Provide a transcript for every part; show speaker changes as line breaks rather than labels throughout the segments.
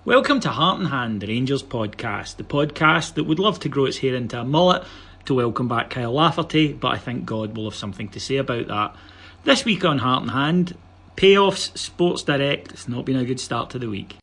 Welcome to Heart and Hand, the Rangers podcast, the podcast that would love to grow its hair into a mullet to welcome back Kyle Lafferty, but I think God will have something to say about that. This week on Heart and Hand, payoffs, Sports Direct. It's not been a good start to the week.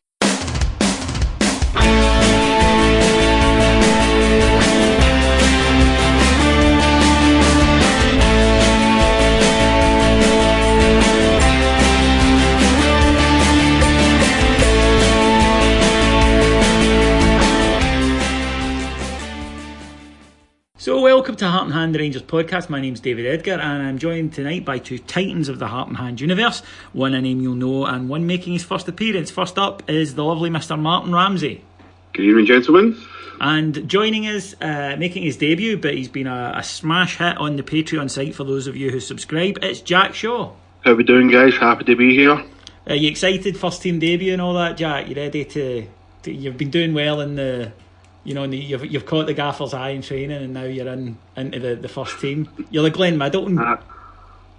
So welcome to Heart and Hand, the Rangers podcast. My name's David Edgar and I'm joined tonight by two titans of the Heart and Hand universe. One a name you'll know and one making his first appearance. First up is the lovely Mr. Martyn Ramsey.
Good evening, gentlemen.
And joining us, making his debut, but he's been a smash hit on the Patreon site for those of you who subscribe, it's Jack Shaw.
How we doing, guys? Happy to be here.
Are you excited? First team debut and all that, Jack? You ready to you've been doing well in the... You know, you've caught the gaffer's eye in training and now you're into the first team. You're like Glenn Middleton.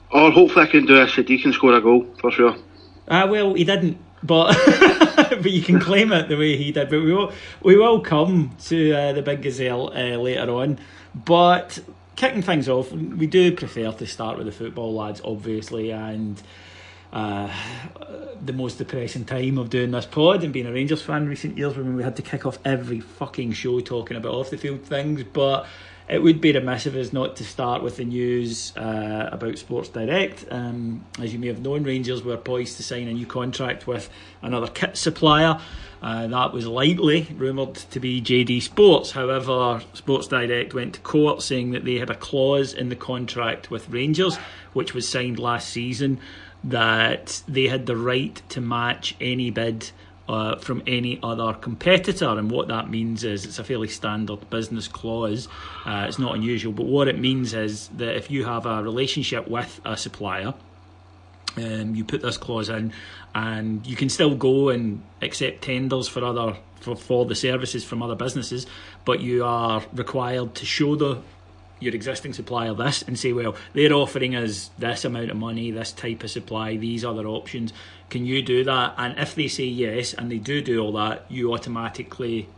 Hopefully I can do this. He can score a goal, for sure.
Well, he didn't, but but you can claim it the way he did. But we will come to the Big Gazelle later on. But kicking things off, we do prefer to start with the football, lads, obviously, and... the most depressing time of doing this pod and being a Rangers fan in recent years when we had to kick off every fucking show talking about off the field things, but it would be remiss of us not to start with the news about Sports Direct. As you may have known, Rangers were poised to sign a new contract with another kit supplier. That was likely rumoured to be JD Sports. However, Sports Direct went to court saying that they had a clause in the contract with Rangers, which was signed last season, that they had the right to match any bid from any other competitor. And what that means is it's a fairly standard business clause. It's not unusual, but what it means is that if you have a relationship with a supplier, you put this clause in and you can still go and accept tenders for the services from other businesses, but you are required to show your existing supplier this and say, well, they're offering us this amount of money, this type of supply, these other options. Can you do that? And if they say yes, and they do all that, you automatically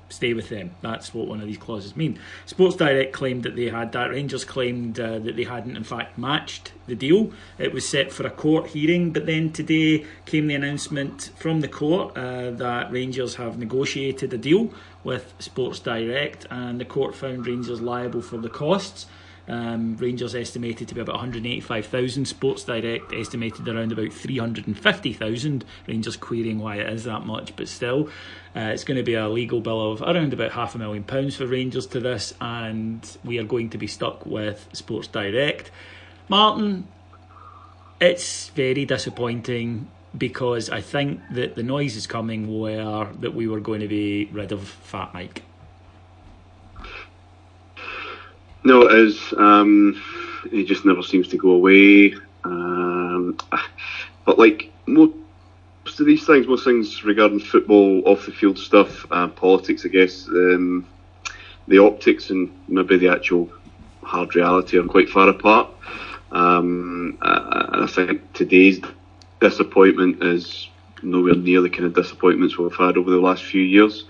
stay with them. That's what one of these clauses mean. Sports Direct claimed that they had that. Rangers claimed that they hadn't in fact matched the deal. It was set for a court hearing, but then today came the announcement from the court that Rangers have negotiated a deal with Sports Direct, and the court found Rangers liable for the costs. Rangers estimated to be about 185,000, Sports Direct estimated around about 350,000. Rangers querying why it is that much, but still, it's going to be a legal bill of around about £500,000 for Rangers to this, and we are going to be stuck with Sports Direct. Martyn, it's very disappointing, because I think that the noise is coming that we were going to be rid of Fat Mike.
No, it is. He just never seems to go away. But like most of these things, most things regarding football, off the field stuff, politics, I guess, the optics and maybe the actual hard reality are quite far apart. And I think today's disappointment is nowhere near the kind of disappointments we've had over the last few years.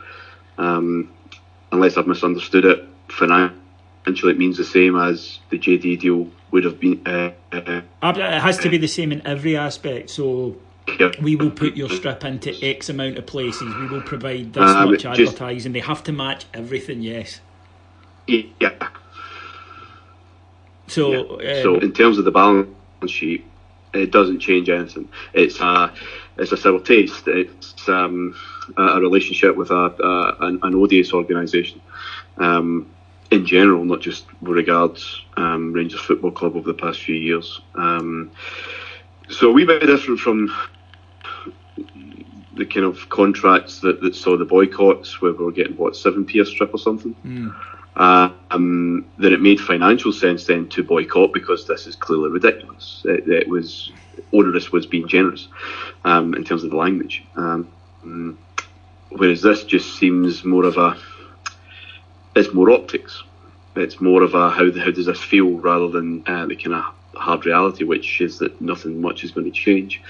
Unless I've misunderstood it, financially it means the same as the JD deal would have been.
It has to be the same in every aspect. So
yeah. We
will put your strip into X amount of places. We will provide this much advertising. They have to match everything, yes.
Yeah.
So
in terms of the balance sheet, it doesn't change anything. It's a sour taste. It's a relationship with an odious organisation. In general, not just with regards Rangers Football Club over the past few years. So a wee bit different from the kind of contracts that saw the boycotts, where we were getting 7p a strip or something. That it made financial sense then to boycott, because this is clearly ridiculous. It was onerous, was being generous in terms of the language. Whereas this just seems more of it's more optics. It's more of a how does this feel, rather than the kind of hard reality, which is that nothing much is going to change.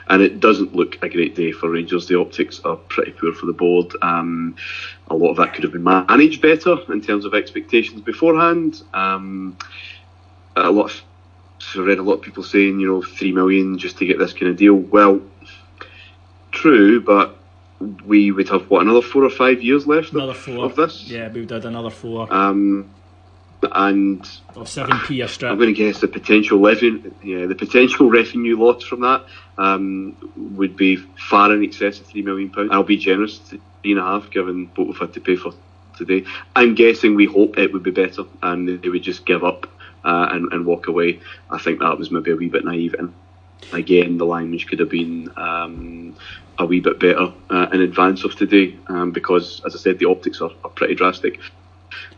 and it doesn't look a great day for Rangers. The optics are pretty poor for the board. A lot of that could have been managed better in terms of expectations beforehand. I read a lot of people saying, $3 million just to get this kind of deal. Well, true, but we would have another 4 or 5 years left of this.
Yeah, we would have another 4.
And
or 7p a strip.
I'm going to guess the potential revenue loss from that would be far in excess of £3 million. I'll be generous to 3.5, given what we've had to pay for today. I'm guessing we hope it would be better, and they would just give up and walk away. I think that was maybe a wee bit naive, and again, the language could have been a wee bit better in advance of today, because, as I said, the optics are pretty drastic.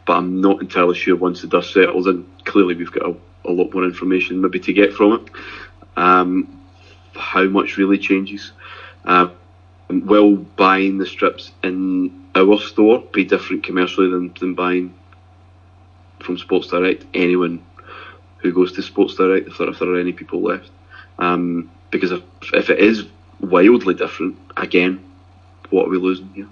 But I'm not entirely sure once the dust settles in. Clearly, we've got a lot more information maybe to get from it. How much really changes? Will buying the strips in our store be different commercially than buying from Sports Direct? Anyone who goes to Sports Direct, if there are any people left, because if it is wildly different, again, what are we losing here?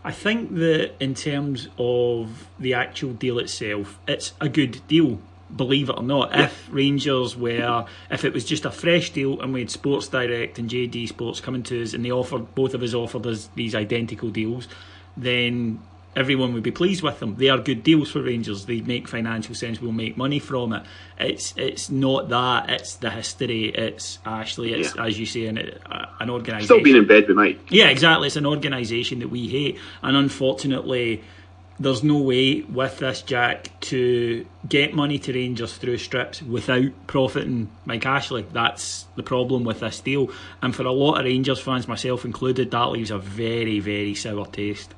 I think that in terms of the actual deal itself, it's a good deal, believe it or not. Yeah. If it was just a fresh deal and we had Sports Direct and JD Sports coming to us and both of us offered us these identical deals, then everyone would be pleased with them. They are good deals for Rangers. They make financial sense. We'll make money from it. It's not that. It's the history. It's Ashley. It's, as you say, an organisation.
Still being in bed with Mike.
Yeah, exactly. It's an organisation that we hate. And unfortunately, there's no way with this, Jack, to get money to Rangers through strips without profiting Mike Ashley. That's the problem with this deal. And for a lot of Rangers fans, myself included, that leaves a very, very sour taste.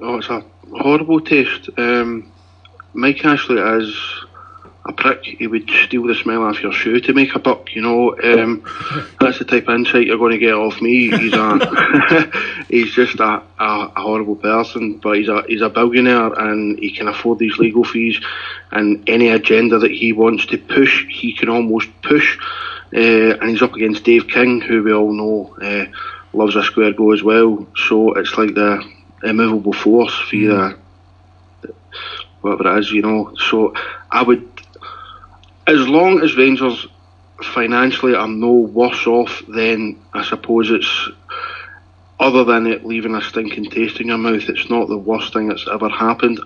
Oh, it's a horrible taste. Mike Ashley is a prick. He would steal the smell off your shoe to make a buck, That's the type of insight you're going to get off me. He's just a horrible person, but he's a billionaire and he can afford these legal fees, and any agenda that he wants to push, he can almost push. And he's up against Dave King, who we all know loves a square go as well. So it's like the immovable force for whatever it is, So I would, as long as Rangers financially are no worse off, then I suppose it's, other than it leaving a stinking taste in your mouth, it's not the worst thing that's ever happened.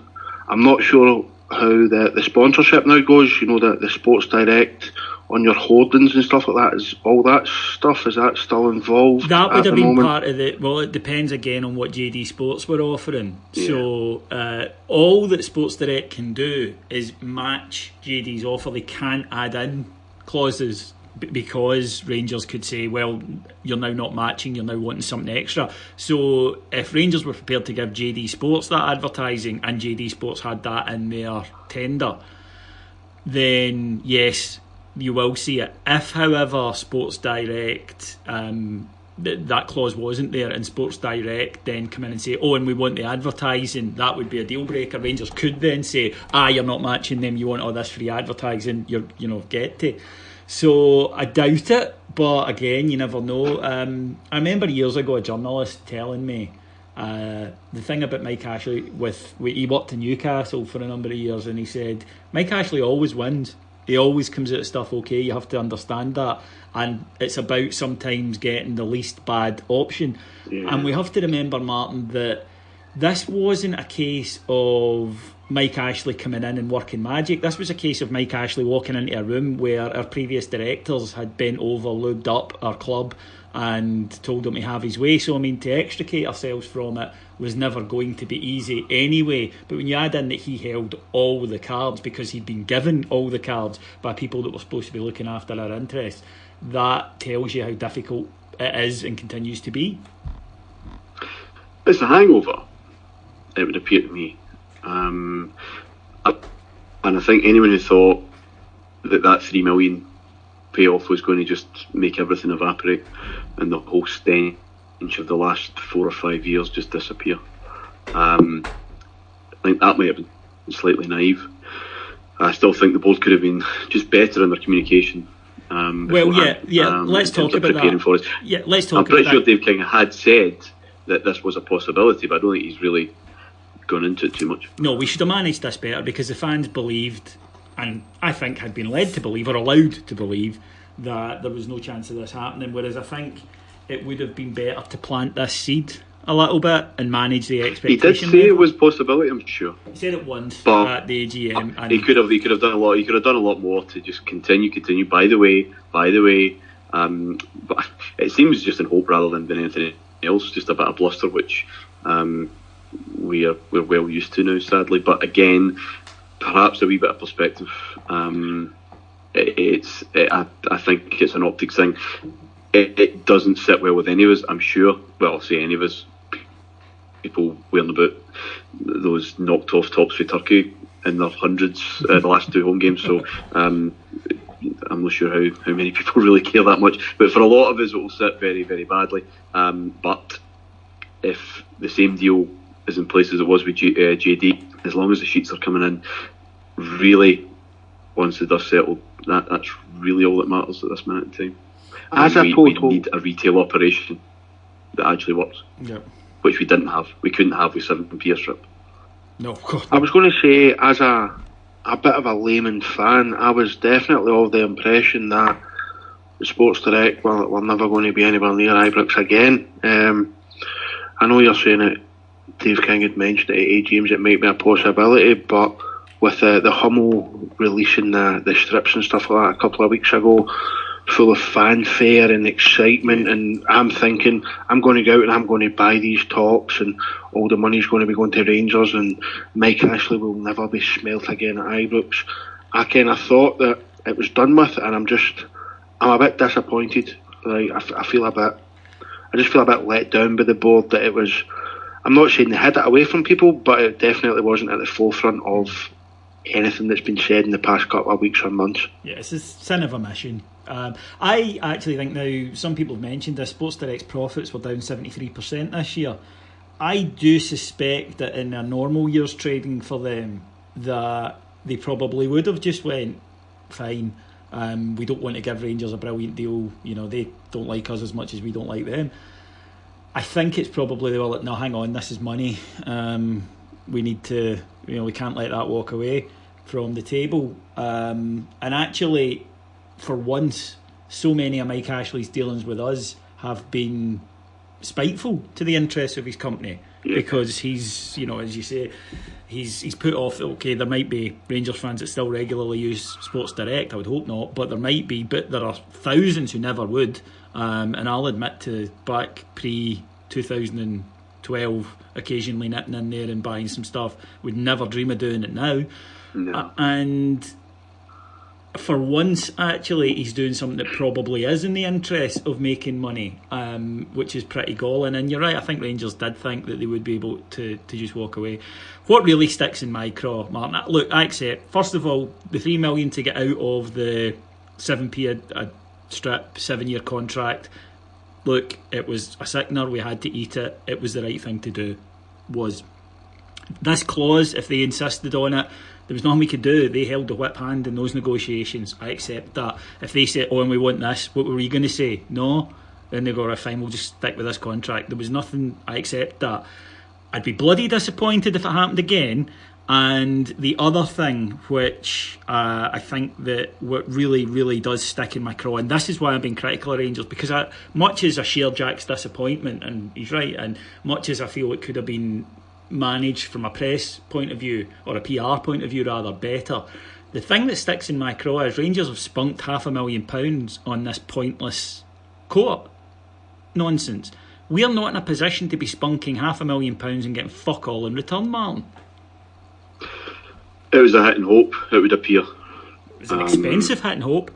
I'm not sure how the sponsorship now goes, the Sports Direct on your hoardings and stuff like that. Is all that stuff, is that still involved?
That would have been part of it. Well, it depends again on what JD Sports were offering. Yeah. So all that Sports Direct can do is match JD's offer. They can't add in clauses because Rangers could say, well, you're now not matching, you're now wanting something extra. So if Rangers were prepared to give JD Sports that advertising and JD Sports had that in their tender, then yes, you will see it. If, however, Sports Direct, that clause wasn't there, and Sports Direct then come in and say, and we want the advertising, that would be a deal breaker. Rangers could then say, you're not matching them, you want all this free advertising, get to. So I doubt it, but again, you never know. I remember years ago a journalist telling me the thing about Mike Ashley, he worked in Newcastle for a number of years, and he said Mike Ashley always wins. He always comes out of stuff okay. You have to understand that, and it's about sometimes getting the least bad option. Yeah. And we have to remember, Martyn, that this wasn't a case of Mike Ashley coming in and working magic. This was a case of Mike Ashley walking into a room where our previous directors had bent over, lubed up our club and told him to have his way. So, to extricate ourselves from it was never going to be easy anyway. But when you add in that he held all the cards because he'd been given all the cards by people that were supposed to be looking after our interests, that tells you how difficult it is and continues to be.
It's a hangover, it would appear to me. And I think anyone who thought that $3 million payoff was going to just make everything evaporate and the whole stench of the last 4 or 5 years just disappear, I think that might have been slightly naive. I still think the board could have been just better in their communication
Let's talk about that.
For us.
Yeah, let's talk.
I'm pretty sure Dave King had said that this was a possibility, but I don't think he's really gone into it too much.
No, we should have managed this better because the fans believed, and I think had been led to believe or allowed to believe, that there was no chance of this happening. Whereas I think it would have been better to plant this seed a little bit and manage the expectation.
He did say it was a possibility, I'm sure.
He said it once
but
at the AGM. And
he could have done a lot. He could have done a lot more to just continue. By the way. But it seems just in hope rather than anything else. Just a bit of bluster, which we're well used to now, sadly. But again, perhaps a wee bit of perspective. I think it's an optics thing. It doesn't sit well with any of us, I'm sure. Well, I'll say any of us. People wearing about those knocked off tops for Turkey in their hundreds the last two home games. So I'm not sure how many people really care that much. But for a lot of us, it will sit very, very badly. But if the same deal is in place as it was with JD, as long as the sheets are coming in, really, once the dust settled, that's really all that matters at this minute in time. We need a retail operation that actually works.
Yep.
Which we didn't have. We couldn't have with 7p a strip.
No, of course.
I was going to say, as a bit of a layman fan, I was definitely of the impression that the Sports Direct were never going to be anywhere near Ibrox again. I know you're saying that Dave King had mentioned at AGMs it might be a possibility, but with the Hummel releasing the strips and stuff like that a couple of weeks ago, full of fanfare and excitement, and I'm thinking I'm going to go out and I'm going to buy these tops and all the money's going to be going to Rangers and Mike Ashley will never be smelt again at Ibrox. I kind of thought that it was done with, and I'm a bit disappointed. Like I just feel a bit let down by the board that it was. I'm not saying they hid it away from people, but it definitely wasn't at the forefront of anything that's been said in the past couple of weeks or months.
Yeah, it's a sin of omission. I actually think now, some people have mentioned this, Sports Direct's profits were down 73% this year. I do suspect that in a normal year's trading for them, that they probably would have just went, fine, we don't want to give Rangers a brilliant deal, they don't like us as much as we don't like them. I think it's probably they were like, no, hang on, this is money, we need to, we can't let that walk away from the table. And actually, for once, so many of Mike Ashley's dealings with us have been spiteful to the interests of his company, because he's, as you say, he's put off. Okay, there might be Rangers fans that still regularly use Sports Direct. I would hope not, but there might be. But there are thousands who never would. And I'll admit to back pre-2012, occasionally nipping in there and buying some stuff. Would never dream of doing it now. No. And for once, actually, he's doing something that probably is in the interest of making money, which is pretty galling. And you're right, I think Rangers did think that they would be able to just walk away. What really sticks in my craw, Martyn, look, I accept, first of all, the $3 million to get out of the 7p a strip, 7-year contract. Look, it was a sickener, we had to eat it. It was the right thing to do. Was this clause, if they insisted on it, there was nothing we could do. They held the whip hand in those negotiations. I accept that. If they said, and we want this, what were you going to say? No? Then they go, right, fine, we'll just stick with this contract. There was nothing. I accept that. I'd be bloody disappointed if it happened again. And the other thing, which I think that what really, really does stick in my craw, and this is why I'm being critical of Rangers, because much as I share Jack's disappointment, and he's right, and much as I feel it could have been managed from a press point of view, or a PR point of view rather, better, the thing that sticks in my craw is Rangers have spunked £500,000 on this pointless co-op nonsense. We're not in a position to be spunking £500,000 and getting fuck all in return, Martyn.
It was a hit and hope, it would appear.
It was an expensive hit and hope.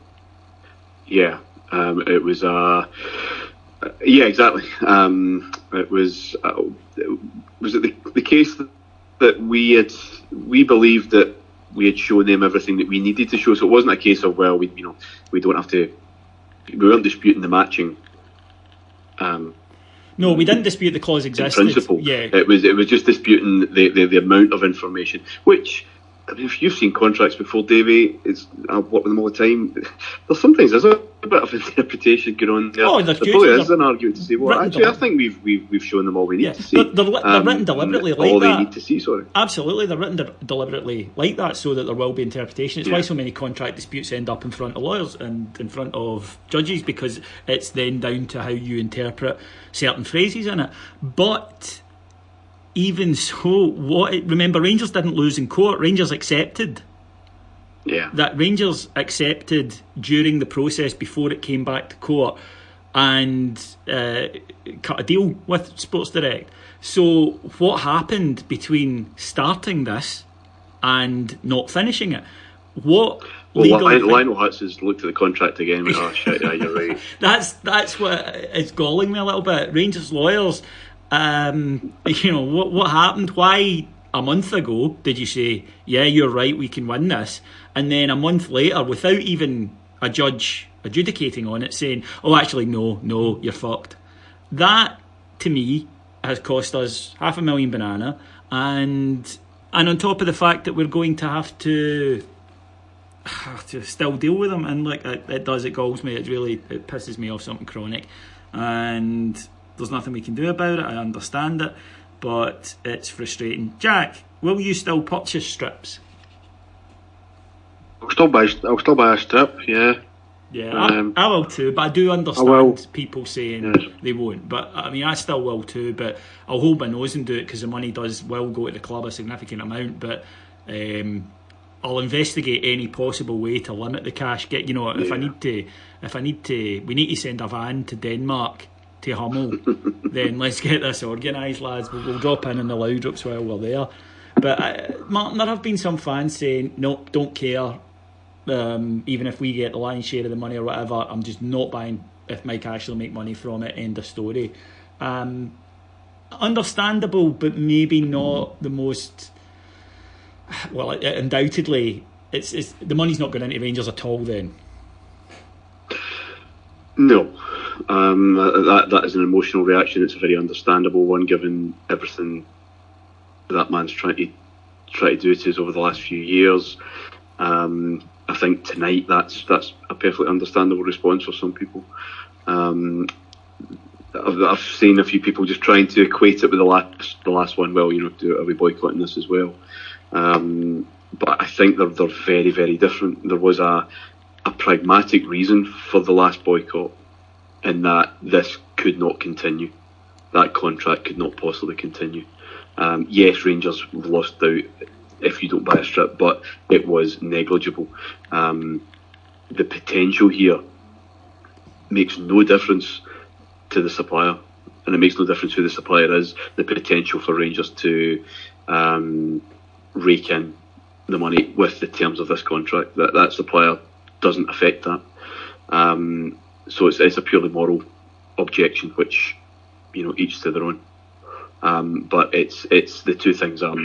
Yeah, it was yeah, exactly. It was it the case that we believed that we had shown them everything that we needed to show, so it wasn't a case of, well, we don't have to, we weren't disputing the matching.
No, we didn't dispute the clause existed.
In principle,
yeah.
It was just disputing the amount of information, which I mean, if you've seen contracts before, Davey, I've worked with them all the time. There's sometimes there's a bit of interpretation going on there.
Oh,
there probably is an argument to say, well, actually, I think we've shown them all we need to see.
They're written deliberately like
all
that.
All they need to see, sorry.
Absolutely, they're written deliberately like that so that there will be interpretation. It's why so many contract disputes end up in front of lawyers and in front of judges, because it's then down to how you interpret certain phrases in it. But even so, remember, Rangers didn't lose in court. Rangers accepted.
Yeah.
That Rangers accepted during the process before it came back to court and cut a deal with Sports Direct. So what happened between starting this and not finishing it?
Lionel Hutz has looked at the contract again and went, oh shit, yeah, you're right.
That's what is galling me a little bit. Rangers lawyers, what happened? Why a month ago did you say, yeah, you're right, we can win this? And then a month later, without even a judge adjudicating on it, saying, oh, actually, no, you're fucked. That, to me, has cost us $500,000 banana, and on top of the fact that we're going to have to still deal with them, and it galls me. It pisses me off, something chronic, and there's nothing we can do about it. I understand it, but it's frustrating. Jack, will you still purchase strips?
I'll still buy a strip, yeah.
Yeah, I will too, but I do understand people saying they won't. But I mean, I still will too, but I'll hold my nose and do it because the money will go to the club, a significant amount. But I'll investigate any possible way to limit the cash. If I need to, we need to send a van to Denmark to Hummel. Then let's get this organised, lads. We'll drop in the loud ropes while we're there. But Martyn, there have been some fans saying, no, don't care. Even if we get the lion's share of the money or whatever, I'm just not buying if Mike Ashley make money from it. End of story. Understandable, but maybe not the most. Well, undoubtedly, it's the money's not going into Rangers at all. Then,
no, that is an emotional reaction. It's a very understandable one, given everything that man's trying to do to us over the last few years. I think tonight that's a perfectly understandable response for some people. I've seen a few people just trying to equate it with the last one. Well, are we boycotting this as well? But I think they're very, very different. There was a pragmatic reason for the last boycott, in that this could not continue. That contract could not possibly continue. Yes, Rangers lost out if you don't buy a strip, but it was negligible. The potential here makes no difference to the supplier, and it makes no difference who the supplier is. The potential for Rangers to rake in the money with the terms of this contract, that supplier doesn't affect that. So it's a purely moral objection, which each to their own. But it's the two things are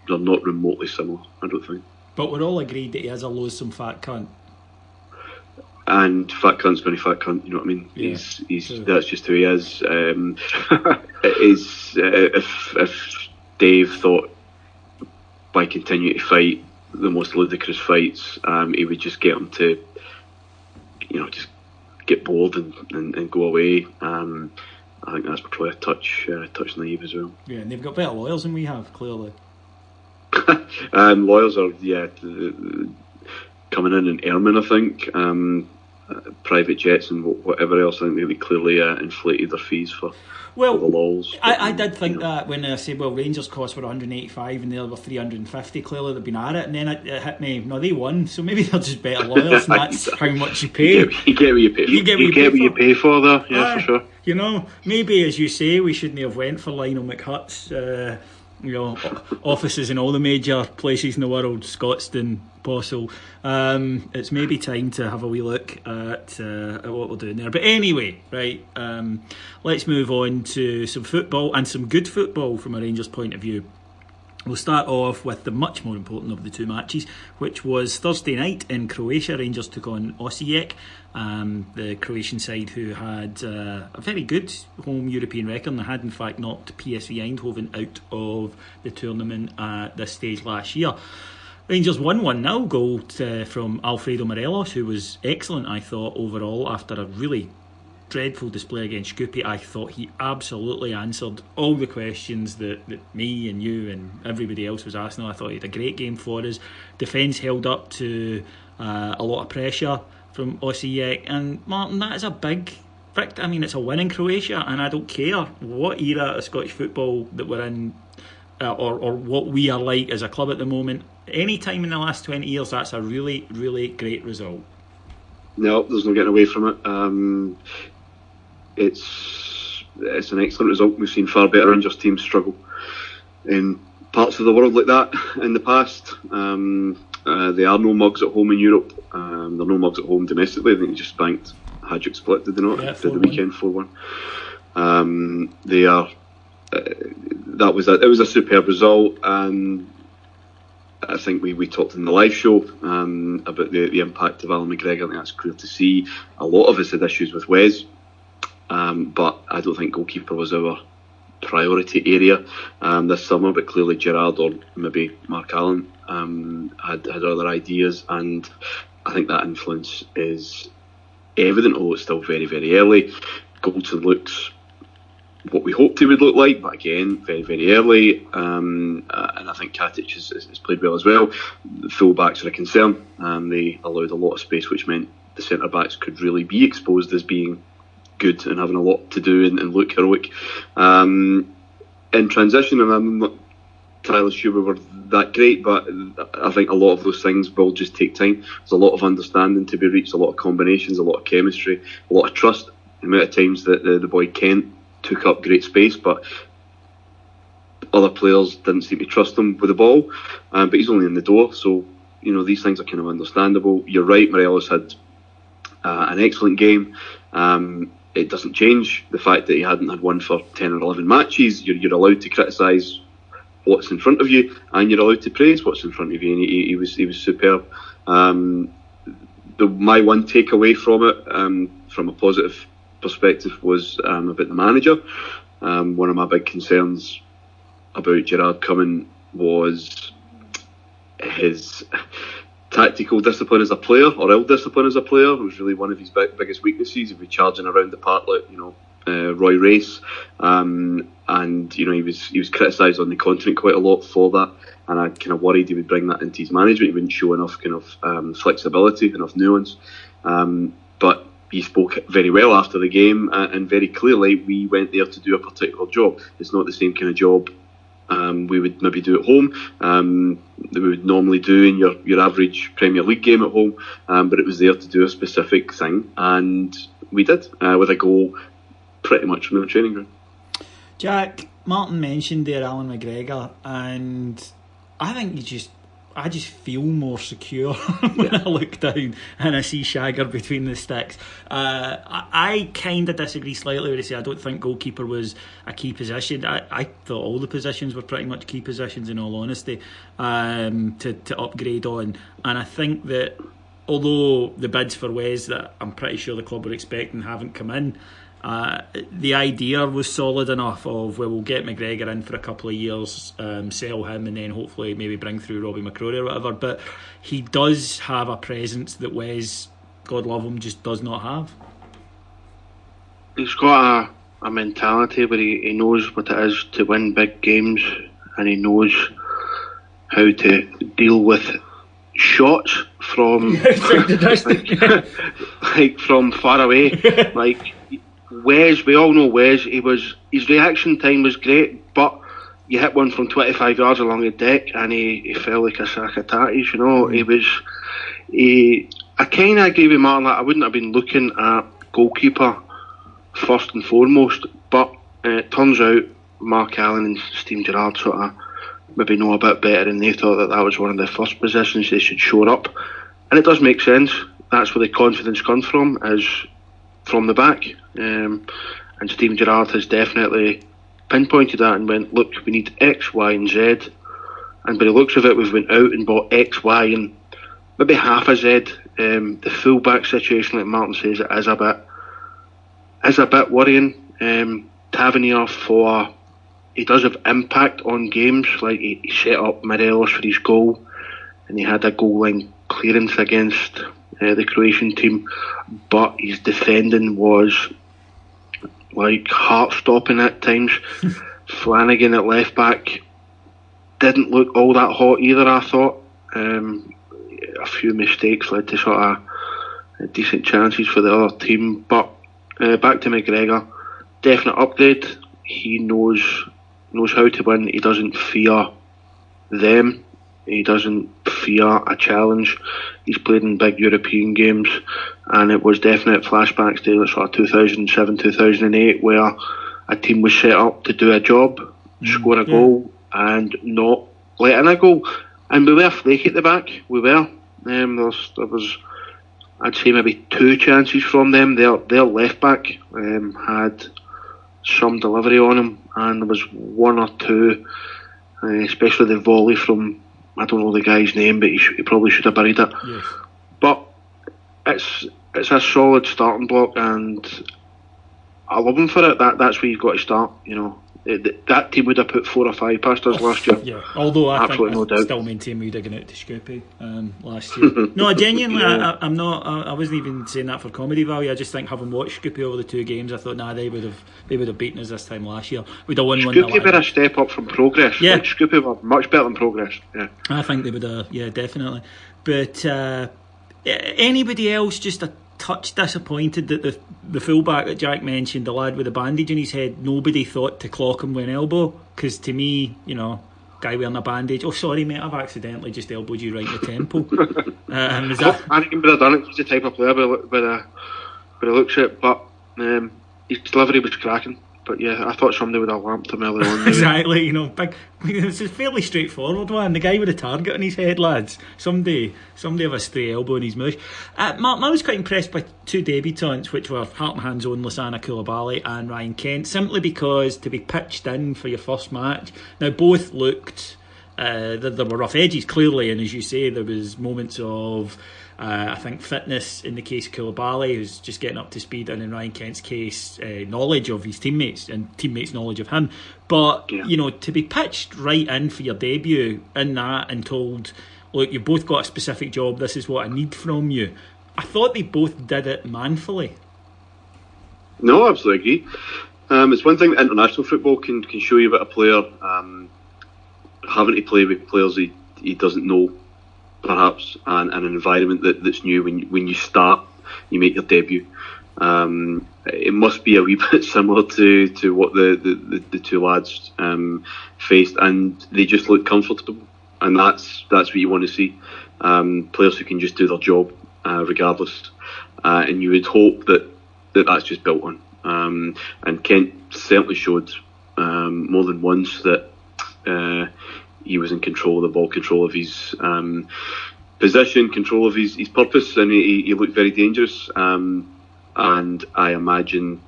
not remotely similar, I don't think.
But we're all agreed that he is a loathsome fat cunt.
And fat cunt's going to fat cunt, you know what I mean? Yeah, he's that's just who he is. It is if Dave thought by continuing to fight the most ludicrous fights, he would just get him to, just get bored and go away. I think that's probably a touch naive as well. Yeah,
and they've got better lawyers than we have, clearly.
Lawyers are coming in Ermin, I think. Private jets and whatever else. I think they clearly inflated their fees for the laws.
I did think that when I said, Rangers costs were 185 and they were 350. Clearly they've been at it, and then it hit me. No, they won, so maybe they're just better lawyers, and that's how much you pay.
You get what you pay.
You get what you pay for there. Yeah, for sure.
Maybe as you say, we shouldn't have went for Lionel McHutt's. Offices in all the major places in the world, Scotstoun, Postle. It's maybe time to have a wee look at what we're doing there. But anyway, right, let's move on to some football, and some good football from a Rangers point of view. We'll start off with the much more important of the two matches, which was Thursday night in Croatia. Rangers took on Osijek, the Croatian side who had a very good home European record and had in fact knocked PSV Eindhoven out of the tournament at this stage last year. Rangers won 1-0 goal from Alfredo Morelos, who was excellent, I thought, overall, after a really dreadful display against Scoopy. I thought he absolutely answered all the questions that me and you and everybody else was asking. I thought he had a great game for us. Defence held up to a lot of pressure from Osijek, and Martyn, that is a big victory. I mean, it's a win in Croatia, and I don't care what era of Scottish football that we're in, or what we are like as a club at the moment. Any time in the last 20 years, that's a really, really great result.
No, there's no getting away from it. It's an excellent result. We've seen far better Rangers teams struggle in parts of the world like that in the past. There are no mugs at home in Europe. There are no mugs at home domestically. I think they just banked Hajduk Split, did they not?
Yeah,
did the weekend 4-1. They are. It was a superb result, and I think we talked in the live show about the impact of Alan McGregor. I think that's clear to see. A lot of us had issues with Wes, but I don't think goalkeeper was our priority area this summer. But clearly Gerrard or maybe Mark Allen had other ideas, and I think that influence is evident, although it's still very, very early. Goldson looks what we hoped he would look like, but again, very, very early. And I think Katic has played well as well. The full-backs are a concern. They allowed a lot of space, which meant the centre-backs could really be exposed as being good and having a lot to do and look heroic. In transition, and I'm not entirely sure we were that great, but I think a lot of those things will just take time. There's a lot of understanding to be reached, a lot of combinations, a lot of chemistry, a lot of trust. The amount of times that the boy Kent took up great space, but other players didn't seem to trust him with the ball. But he's only in the door, so these things are kind of understandable. You're right, Morelos had an excellent game. It doesn't change the fact that he hadn't had one for 10 or 11 matches. You're allowed to criticise what's in front of you, and you're allowed to praise what's in front of you. And he was superb. My one takeaway from it, from a positive perspective, was about the manager. One of my big concerns about Gerrard coming was his tactical discipline as a player, or ill discipline as a player. It was really one of his biggest weaknesses. He'd be charging around the park like Roy Race, and he was criticised on the continent quite a lot for that. And I kind of worried he would bring that into his management. He wouldn't show enough kind of flexibility, enough nuance. But he spoke very well after the game, and very clearly we went there to do a particular job. It's not the same kind of job we would maybe do at home, that we would normally do in your average Premier League game at home, but it was there to do a specific thing, and we did, with a goal pretty much from the training ground.
Jack, Martyn mentioned there Alan McGregor, and I think I just feel more secure when I look down and I see Shagger between the sticks. I kind of disagree slightly with I don't think goalkeeper was a key position. I thought all the positions were pretty much key positions, in all honesty, to upgrade on. And I think that although the bids for Wes that I'm pretty sure the club were expecting haven't come in, the idea was solid enough of, well, we'll get McGregor in for a couple of years, sell him, and then hopefully maybe bring through Robbie McCrory or whatever. But he does have a presence that Wes, God love him, just does not have.
He's got a mentality where he knows what it is to win big games, and he knows how to deal with shots from like from far away. Like Wes, we all know Wes. His reaction time was great, but you hit one from 25 yards along the deck, and he fell like a sack of tatties. I kind of agree with Martyn that I wouldn't have been looking at goalkeeper first and foremost, but it turns out Mark Allen and Steven Gerrard sort of maybe know a bit better, and they thought that was one of the first positions they should shore up, and it does make sense. That's where the confidence comes from, is from the back, and Steven Gerrard has definitely pinpointed that and went, look, we need X, Y and Z, and by the looks of it we've went out and bought X, Y and maybe half a Z. The full back situation, like Martyn says, it is a bit worrying. Tavernier, he does have impact on games, like he set up Morelos for his goal. and he had a goal line clearance against the Croatian team, but his defending was like heart-stopping at times. Flanagan at left back didn't look all that hot either, I thought. A few mistakes led to sort of decent chances for the other team, but back to McGregor, definite upgrade. He knows how to win. He doesn't fear them. He doesn't fear a challenge. He's played in big European games, and it was definite flashbacks to sort of 2007, 2008, where a team was set up to do a job, score a goal, and not let in a goal. And we were flaky at the back. We were. There was, I'd say, maybe 2 chances from them. Their left back had some delivery on him, and there was 1 or 2, especially the volley from, I don't know the guy's name, but he probably should have buried it. Yes. But it's a solid starting block, and I love him for it. That's where you've got to start. That team would have put 4 or 5 past us last year.
Yeah, although I still maintain we digging out to Scoopy last year. No, genuinely, I'm not. I wasn't even saying that for comedy value. I just think, having watched Scoopy over the 2 games, I thought, they would have beaten us this time last year. We'd have won one.
Scoopy were a step up from Progress. Yeah, Scoopy were much better than Progress. Yeah,
I think they would have. Yeah, definitely. But anybody else just a touch disappointed that the fullback that Jack mentioned, the lad with the bandage in his head, nobody thought to clock him with an elbow? Because to me, guy wearing a bandage, oh sorry mate, I've accidentally just elbowed you right in the temple.
I think he would have done it. He's the type of player but he looks it, but his delivery was cracking. But yeah, I thought somebody would have lamped him earlier on.
Exactly, it's a fairly straightforward one. The guy with a target on his head, lads. Somebody have a stray elbow in his mouth. Mark, I was quite impressed by 2 debutants, which were Heart and Hand's own Lasana Koulibaly and Ryan Kent, simply because to be pitched in for your first match. Now, both looked, there were rough edges, clearly, and as you say, there was moments of I think fitness in the case of Koulibaly, who's just getting up to speed, and in Ryan Kent's case, knowledge of his teammates and teammates' knowledge of him. But to be pitched right in for your debut in that and told, look, you've both got a specific job, this is what I need from you, I thought they both did it manfully.
No, absolutely agree. It's one thing that international football can show you about a player, having to play with players he doesn't know, perhaps, and an environment that's new when you start, you make your debut. It must be a wee bit similar to what the 2 lads faced, and they just look comfortable, and that's what you want to see. Players who can just do their job regardless, and you would hope that's just built on. And Kent certainly showed more than once that he was in control of the ball, control of his position, control of his purpose, and he looked very dangerous. And I imagine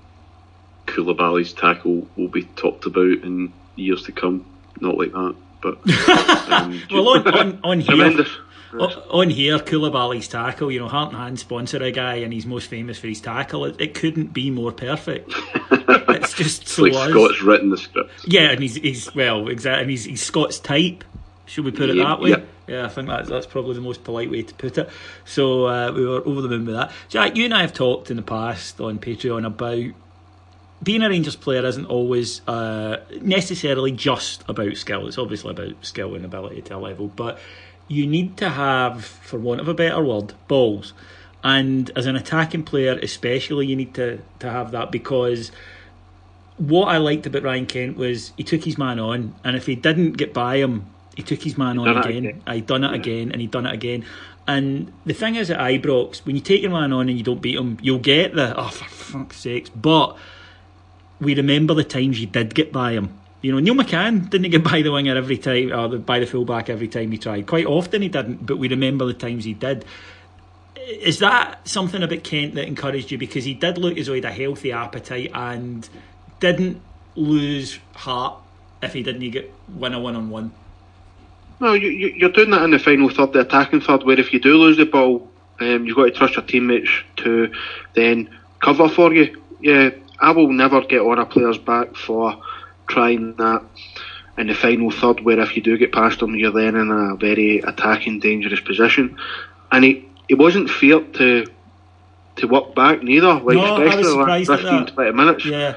Koulibaly's tackle will be talked about in years to come. Not like that, but
well, on here. On here, Koulibaly's tackle, Heart and Hand sponsor a guy and he's most famous for his tackle. It couldn't be more perfect. It's just so
like Scott's written the script.
Yeah, and he's well, exactly, and he's Scott's type. Should we put it that way? Yeah, I think that's probably the most polite way to put it. So we were over the moon with that. Jack, you and I have talked in the past on Patreon about being a Rangers player isn't always necessarily just about skill. It's obviously about skill and ability to a level, but you need to have, for want of a better word, balls. And as an attacking player especially, you need to have that, because what I liked about Ryan Kent was he took his man on, and if he didn't get by him, he took his man on again. He'd done it again, and he'd done it again. And the thing is at Ibrox, when you take your man on and you don't beat him, you'll get for fuck's sakes. But we remember the times you did get by him. Neil McCann didn't get by the winger every time, or by the fullback every time he tried. Quite often he didn't, but we remember the times he did. Is that something about Kent that encouraged you? Because he did look as though he had a healthy appetite and didn't lose heart if he didn't win a one-on-one.
No, you're doing that in the final third, the attacking third, where if you do lose the ball, you've got to trust your teammates to then cover for you. Yeah, I will never get on a player's back for trying that in the final third, where if you do get past him, you're then in a very attacking, dangerous position. And it wasn't fair to work back neither, like,
no,
especially the last 15, 20 minutes.
Yeah,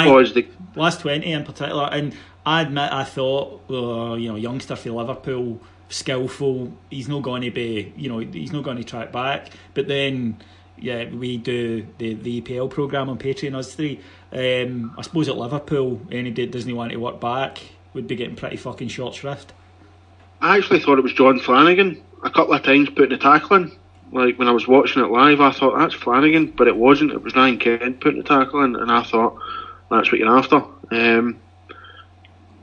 was the
last 20 in particular. And I admit, I thought, youngster for Liverpool, skillful, he's not going to be, he's not going to track back. But then, we do the EPL programme on Patreon, us three. I suppose at Liverpool, any day doesn't want to work back would be getting pretty fucking short shrift.
I actually thought it was John Flanagan a couple of times putting the tackle in. Like, when I was watching it live, I thought, that's Flanagan, but it wasn't. It was Ryan Kent putting the tackle in, and I thought, that's what you're after.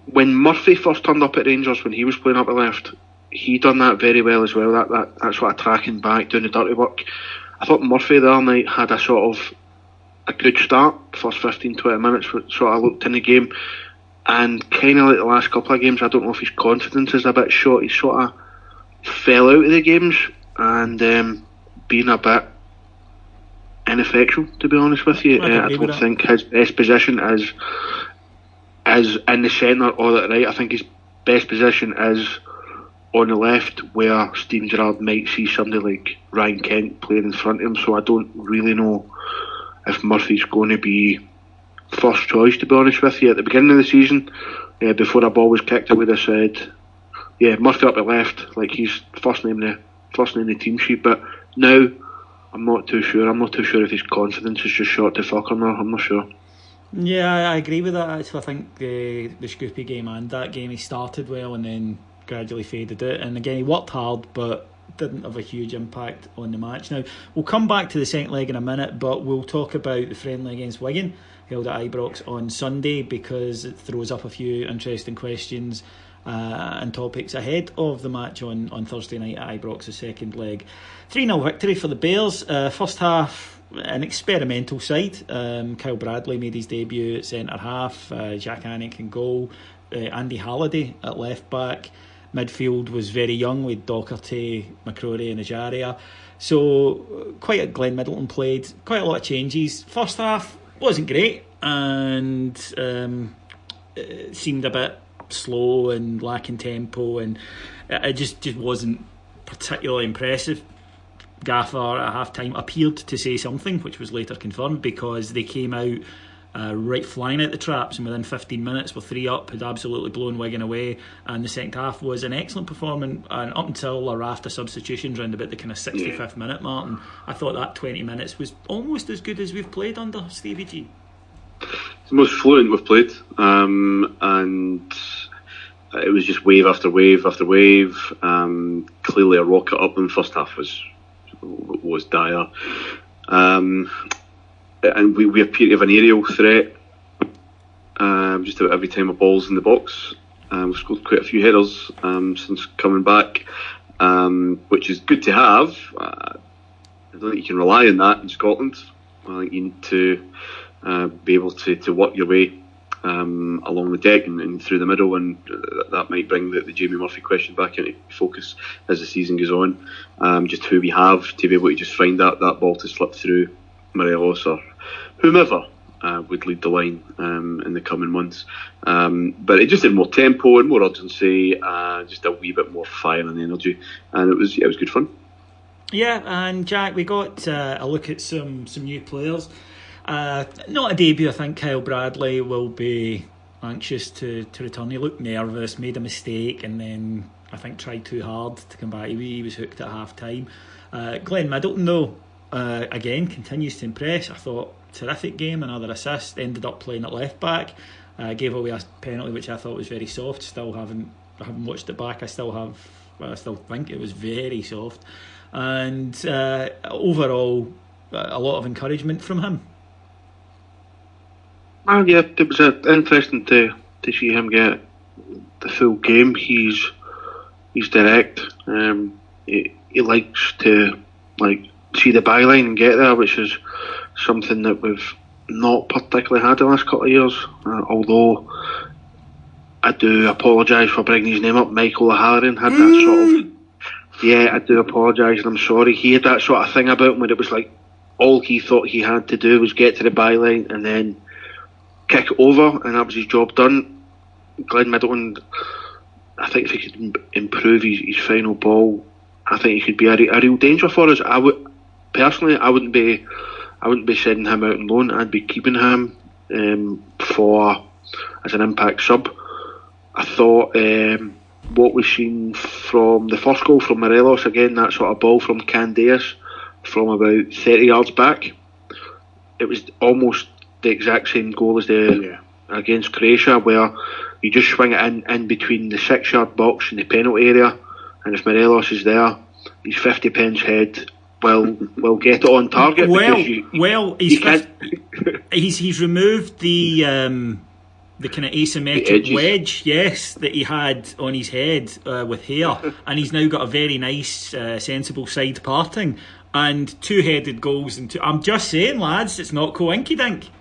When Murphy first turned up at Rangers, when he was playing up the left, he done that very well as well, that sort of tracking back, doing the dirty work. I thought Murphy the other night had a good start, first 15, 20 minutes, sort of looked in the game, and kind of like the last couple of games, I don't know if his confidence is a bit short. He sort of fell out of the games and being a bit ineffectual, to be honest with you. I don't think his best position is in the centre or at the right. I think his best position is on the left, where Steven Gerrard might see somebody like Ryan Kent playing in front of him. So I don't really know if Murphy's going to be first choice, to be honest with you. At the beginning of the season, before a ball was kicked, I would have said, Murphy up the left, like he's first name the team sheet. But now I'm not too sure. I'm not too sure if his confidence is just shot to fuck or not. I'm not sure.
Yeah, I agree with that. Actually, I think the Scoopy game and that game, he started well and then gradually faded out. And again, he worked hard, but didn't have a huge impact on the match. Now, we'll come back to the second leg in a minute, but we'll talk about the friendly against Wigan, held at Ibrox on Sunday, because it throws up a few interesting questions and topics ahead of the match on Thursday night at Ibrox, the second leg. 3-0 victory for the Bears. First half, an experimental side. Kyle Bradley made his debut at centre half, Jack Anick in goal, Andy Halliday at left back. Midfield was very young with Docherty, McCrory and Ajaria. So Glenn Middleton played, quite a lot of changes. First half wasn't great and it seemed a bit slow and lacking tempo, and it just wasn't particularly impressive. Gaffer at half time appeared to say something, which was later confirmed, because they came out right flying at the traps, and within 15 minutes were 3 up, had absolutely blown Wigan away, and the second half was an excellent performance, and up until a raft of substitutions around about the kind of 65th minute, Martin, I thought that 20 minutes was almost as good as we've played under Stevie G.
It's the most fluent we've played, and it was just wave after wave after wave. Clearly a rocket up in the first half was dire. And we appear to have an aerial threat just about every time a ball's in the box. We've scored quite a few headers since coming back, which is good to have. I don't think you can rely on that in Scotland. I think you need to be able to work your way along the deck and through the middle, and that might bring the Jamie Murphy question back into focus as the season goes on. Just who we have to be able to just find that ball to slip through Morelos or whomever would lead the line in the coming months. But it just had more tempo and more urgency, just a wee bit more fire and energy, and it was good fun.
Yeah, and Jack, we got a look at some new players. Not a debut. I think Kyle Bradley will be anxious to return. He looked nervous, made a mistake, and then I think tried too hard to come back. He was hooked at half time. Glenn Middleton, though, again continues to impress. I thought terrific game, another assist, ended up playing at left back, gave away a penalty which I thought was very soft. I haven't watched it back. I still think it was very soft, and overall a lot of encouragement from him.
Yeah, it was interesting to see him get the full game. He's direct. He likes to see the byline and get there, which is something that we've not particularly had the last couple of years. Although I do apologise for bringing his name up. Michael O'Halloran had that sort of. Yeah, I do apologise, and I'm sorry. He had that sort of thing about him where it was like all he thought he had to do was get to the byline and then kick it over, and that was his job done. Glenn Middleton, I think if he could improve his final ball, I think he could be a real danger for us. I wouldn't be sending him out on loan. I'd be keeping him as an impact sub. I thought what we've seen from the first goal from Morelos, again, that sort of ball from Candeas from about 30 yards back, it was almost the exact same goal as against Croatia, where you just swing it in between the 6-yard box and the penalty area, and if Morelos is there, his 50 pence head will get it on target.
He's removed the kind of asymmetric wedge, yes, that he had on his head with hair, and he's now got a very nice, sensible side parting and two-headed goals. I'm just saying, lads, it's not coinky-dink.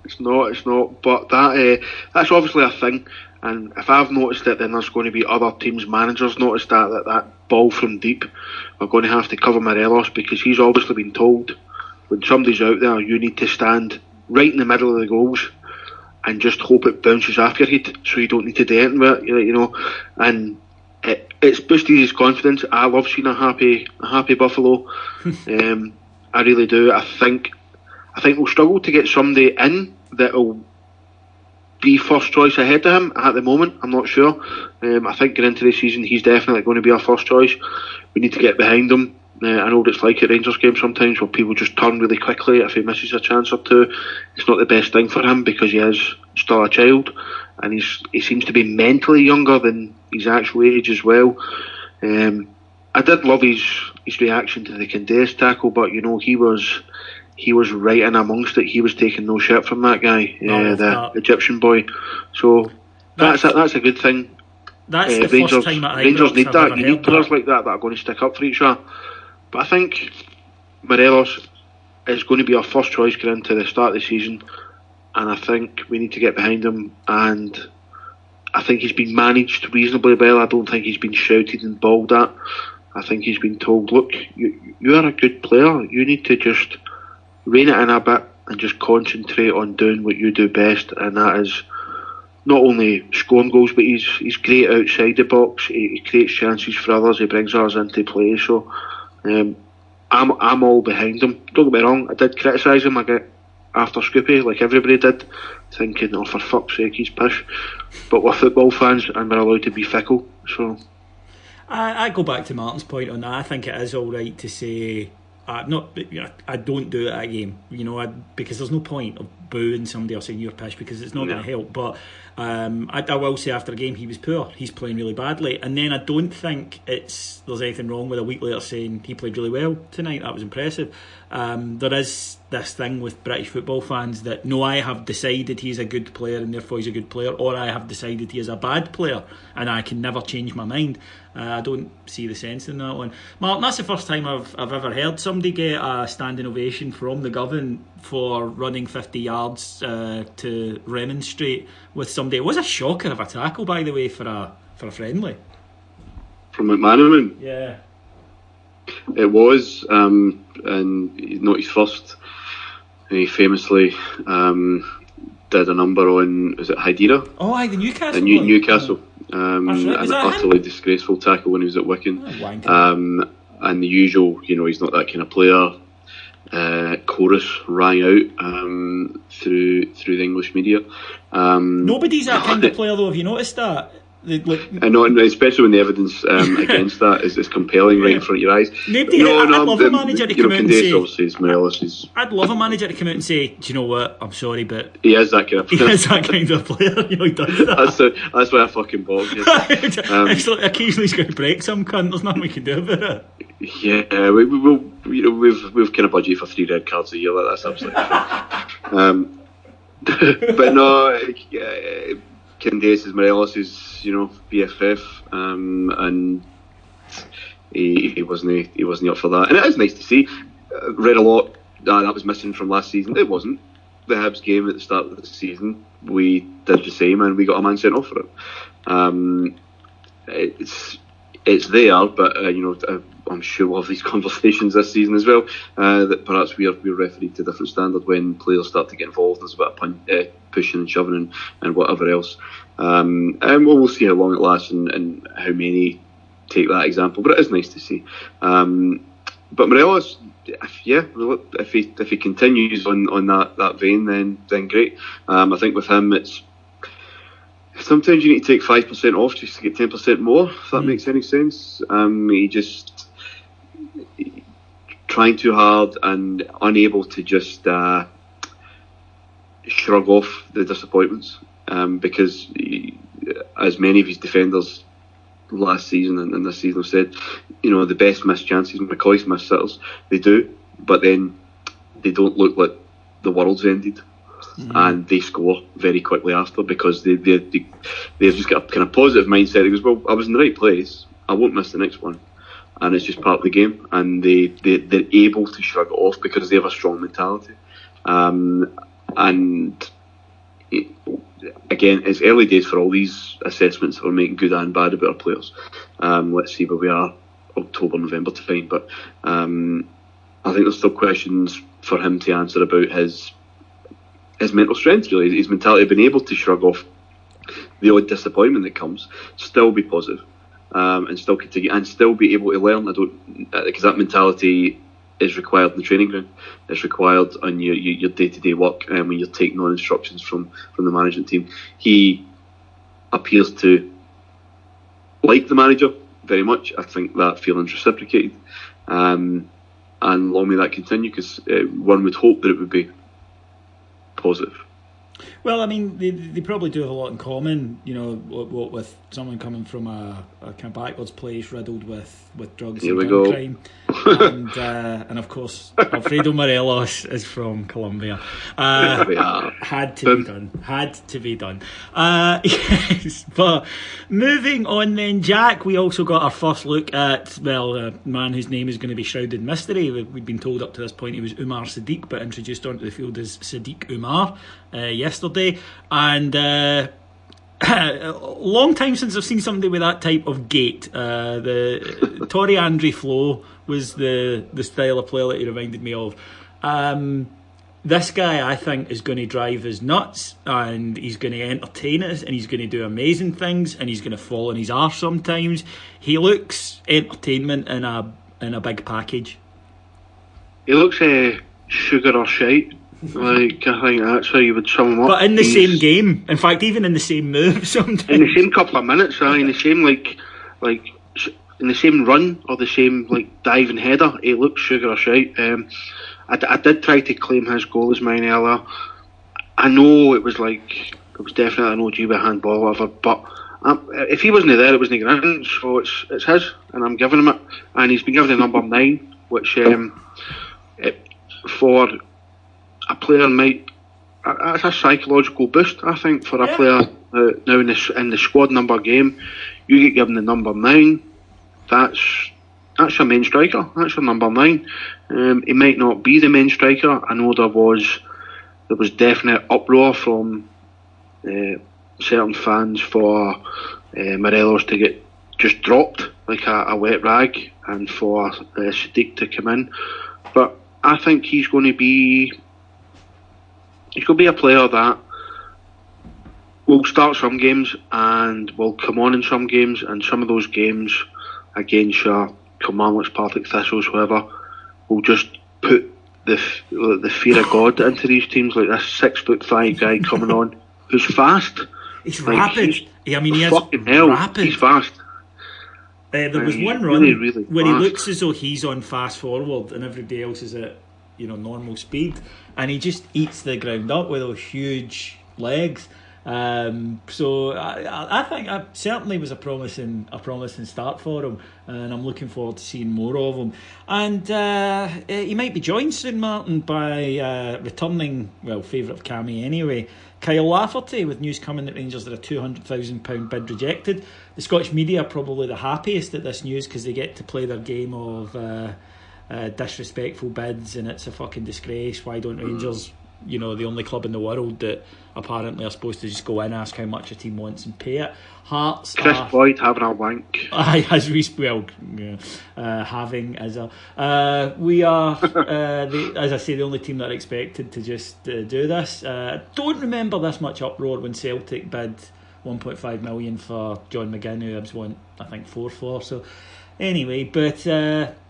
It's not. But that's obviously a thing. And if I've noticed it, then there's going to be other teams' managers notice that ball from deep. We're going to have to cover Morelos, because he's obviously been told, when somebody's out there, you need to stand right in the middle of the goals and just hope it bounces off your head, so you don't need to do anything with it, you know. And it's boosted his confidence. I love seeing a happy Buffalo. I really do. I think we'll struggle to get somebody in that'll be first choice ahead of him at the moment. I'm not sure. I think going into the season, he's definitely going to be our first choice. We need to get behind him. I know what it's like at Rangers games sometimes, where people just turn really quickly if he misses a chance or two. It's not the best thing for him, because he is still a child, and he seems to be mentally younger than his actual age as well. I did love his reaction to the Candeas tackle, but you know, he was right in amongst it. He was taking no shit from that guy, the Egyptian boy. So that's a good thing.
That's the first time at
Rangers need that. You need players
that.
like that are going to stick up for each other. But I think Morelos is going to be our first choice going into the start of the season, and I think we need to get behind him. And I think he's been managed reasonably well. I don't think he's been shouted and bawled at. I think he's been told, look, you are a good player. You need to just rein it in a bit and just concentrate on doing what you do best, and that is not only scoring goals, but he's great outside the box. He creates chances for others. He brings others into play. So I'm all behind him. Don't get me wrong, I did criticise him after Scoopy, like everybody did, thinking, oh, for fuck's sake, he's pish. But we're football fans and we're allowed to be fickle. So
I go back to Martyn's point on that. I think it is all right to say, I don't do it at a game, because there's no point of booing somebody or saying you're pish, because it's not going to help. But I will say, after a game, he was poor. He's playing really badly, and then I don't think there's anything wrong with a week later saying he played really well tonight. That was impressive. There is this thing with British football fans that, no, I have decided he's a good player and therefore he's a good player, or I have decided he is a bad player and I can never change my mind. I don't see the sense in that one. Martyn, that's the first time I've ever heard somebody get a standing ovation from the Govan for running 50 yards to remonstrate with somebody. It was a shocker of a tackle, by the way, for a friendly.
From McManaman?
Yeah.
It was, and not his first. He famously did a number on, was it Haidira?
Oh, aye, the Newcastle.
Newcastle.
Right.
An utterly disgraceful tackle when he was at Wigan. And the usual, he's not that kind of player. Chorus rang out through the English media.
Nobody's that kind of player, though. Have you noticed that?
And especially when the evidence against that is compelling right in front of your eyes.
I'd love a manager to come out and say,
I'd
love a manager to come out and say, do you know what, I'm sorry, but
he is that kind of player.
He is that kind of player. He does that.
That's why I fucking bought him.
Occasionally he's going to break some cunt. There's nothing we can do about it.
Yeah, we've kind of budgeted for 3 red cards a year. That's absolutely fine. But no, Candeas is Morelos' BFF, and he wasn't up for that. And it is nice to see. Read a lot that was missing from last season. It wasn't. The Hibs game at the start of the season, we did the same, and we got a man sent off for it. it's there, but I'm sure we'll have these conversations this season as well. That perhaps we're refereed to a different standard when players start to get involved. There's a bit of pushing and shoving and whatever else. And we'll see how long it lasts and how many take that example. But it is nice to see. But Morelos, if he continues on that vein, then great. I think with him, it's sometimes you need to take 5% off just to get 10% more. If that makes any sense. He just trying too hard and unable to just shrug off the disappointments. Because as many of his defenders last season and this season have said, the best missed chances, McCoy's missed sitters, they do, but then they don't look like the world's ended. And they score very quickly after because they've just got a kind of positive mindset. He goes, well, I was in the right place, I won't miss the next one, and it's just part of the game, and they're able to shrug it off because they have a strong mentality. Again, it's early days for all these assessments that we're making, good and bad, about our players. Let's see where we are October, November time, but I think there's still questions for him to answer about his mental strength, really, his mentality, being able to shrug off the odd disappointment that comes, still be positive, and still continue, and still be able to learn. Because that mentality is required in the training ground. It's required on your day-to-day work, when you're taking on instructions from the management team. He appears to like the manager very much. I think that feeling's reciprocated, and long may that continue, because one would hope that it would be positive.
Well, I mean, they probably do have a lot in common, with someone coming from a kind of backwards place riddled with drugs and gun crime. And of course, Alfredo Morelos is from Colombia. Had to be done. Yes, but moving on then, Jack, we also got our first look at, a man whose name is going to be shrouded in mystery. We'd been told up to this point he was Umar Sadiq, but introduced onto the field as Sadiq Umar yesterday. And long time since I've seen somebody with that type of gait. The Torrey Andre flow was the style of player that he reminded me of. This guy, I think, is going to drive us nuts, and he's going to entertain us, and he's going to do amazing things, and he's going to fall on his arse sometimes. He looks entertainment in a big package. He
looks sugar or shite. I think that's how you would sum him up.
But in the same game, in fact, even in the same move sometimes.
In the same couple of minutes, in the same like in the same run or the same diving header, he looks sugar or shite. I did try to claim his goal as mine earlier. I know it was definitely an OG with handball or whatever, but if he wasn't there, it wasn't going in, so it's his, and I'm giving him it. And he's been given the number 9, which for a player it's a psychological boost, I think, for a player now in the squad number game. You get given the number 9, that's your main striker, that's your number 9. He might not be the main striker. I know there was definite uproar from certain fans for Morelos to get just dropped like a wet rag, and for Sadiq to come in. But I think he's going to be a player that will start some games and will come on in some games, and some of those games against your Kilmarnocks, Partick Thistles, whoever, will just put the fear of God into these teams, like this 6'5" guy coming on who's fast.
He's rapid. He is rapid.
He's fast.
There was one run really where he looks as though he's on fast forward and everybody else is at normal speed, and he just eats the ground up with those huge legs. So I think it certainly was a promising start for him, and I'm looking forward to seeing more of him. And he might be joined soon, Martyn, by returning, favourite of Cammy anyway, Kyle Lafferty, with news coming that Rangers had a £200,000 bid rejected. The Scottish media are probably the happiest at this news because they get to play their game of disrespectful bids, and it's a fucking disgrace. Why don't Rangers the only club in the world that apparently are supposed to just go in, ask how much a team wants and pay it. Hearts
Chris Boyd having a wank.
Having as a we are as I say, the only team that are expected to just do this. Don't remember this much uproar when Celtic bid 1.5 million for John McGinn, who Hibs want I think 4 for. So anyway, but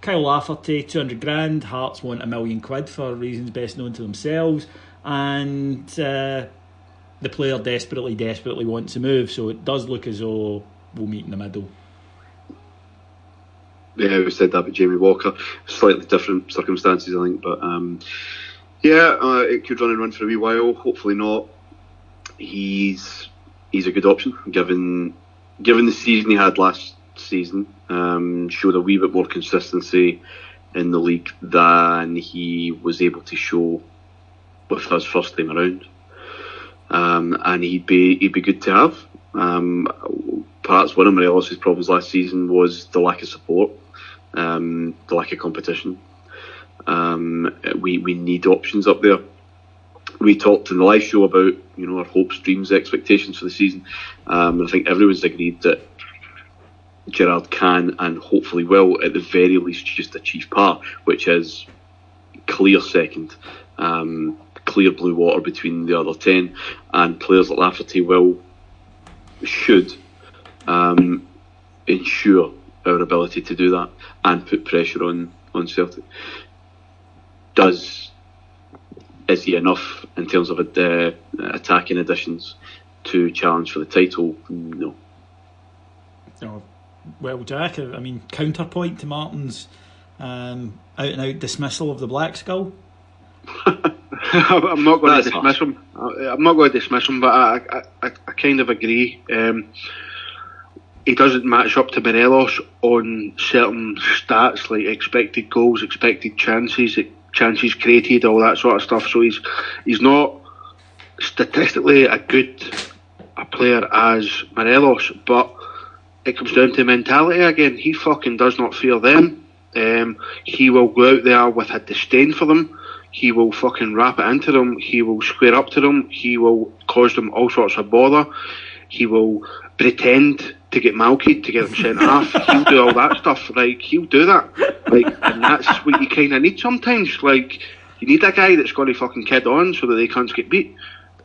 Kyle Lafferty, 200 grand. Hearts want £1 million for reasons best known to themselves, and the player desperately wants to move. So it does look as though we'll meet in the middle.
Yeah, we said that about Jamie Walker. Slightly different circumstances, I think, but it could run for a wee while. Hopefully not. He's a good option given the season he had last season. Showed a wee bit more consistency in the league than he was able to show with us first time around. And he'd be good to have. Perhaps one of Morelos' problems last season was the lack of support, the lack of competition. We need options up there. We talked in the live show about our hopes, dreams, expectations for the season. I think everyone's agreed that Gerrard can and hopefully will at the very least just achieve par, which is clear second. Clear blue water between the other 10, and players like Lafferty should ensure our ability to do that and put pressure on Celtic. Is he enough in terms of attacking additions to challenge for the title? No.
Oh, well, Jack, I mean, counterpoint to Martyn's out and out dismissal of the Black Skull.
I'm not going to dismiss him. I'm not going to dismiss him, but I kind of agree. He doesn't match up to Morelos on certain stats like expected goals, expected chances created, all that sort of stuff. So he's not statistically a good a player as Morelos, but it comes down to mentality again. He fucking does not fear them. He will go out there with a disdain for them. He will fucking wrap it into them. He will square up to them. He will cause them all sorts of bother. He will pretend to get Malky to get them sent off. He'll do all that stuff. Like, he'll do that. Like, and that's what you kind of need sometimes. Like, you need a guy that's got to fucking kid on so that they can't get beat.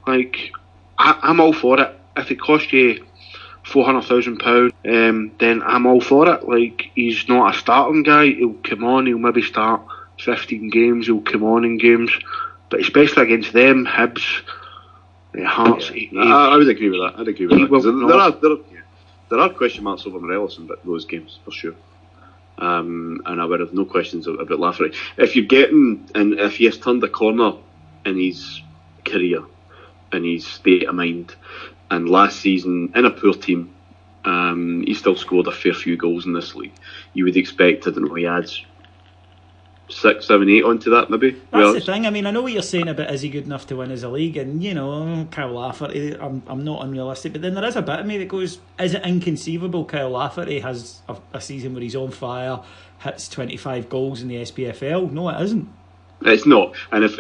Like, I'm all for it. If it costs you £400,000, then I'm all for it. Like, he's not a starting guy. He'll come on. He'll maybe start 15 games. He'll come on in games, but especially against them, Hibs, Hearts.
Yeah. I would agree with that. I'd agree with that. There are question marks over Morelos in those games for sure. And I would have no questions about Lafferty. If he has turned a corner in his career, in his state of mind, and last season in a poor team, he still scored a fair few goals in this league. You would expect, I don't know, he adds 6, 7, 8 onto that maybe.
That's the thing. I mean, I know what you're saying about is he good enough to win as a league, and Kyle Lafferty, I'm not unrealistic, but then there is a bit of me that goes, is it inconceivable Kyle Lafferty has a season where he's on fire, hits 25 goals in the SPFL? No, it isn't.
It's not. And if,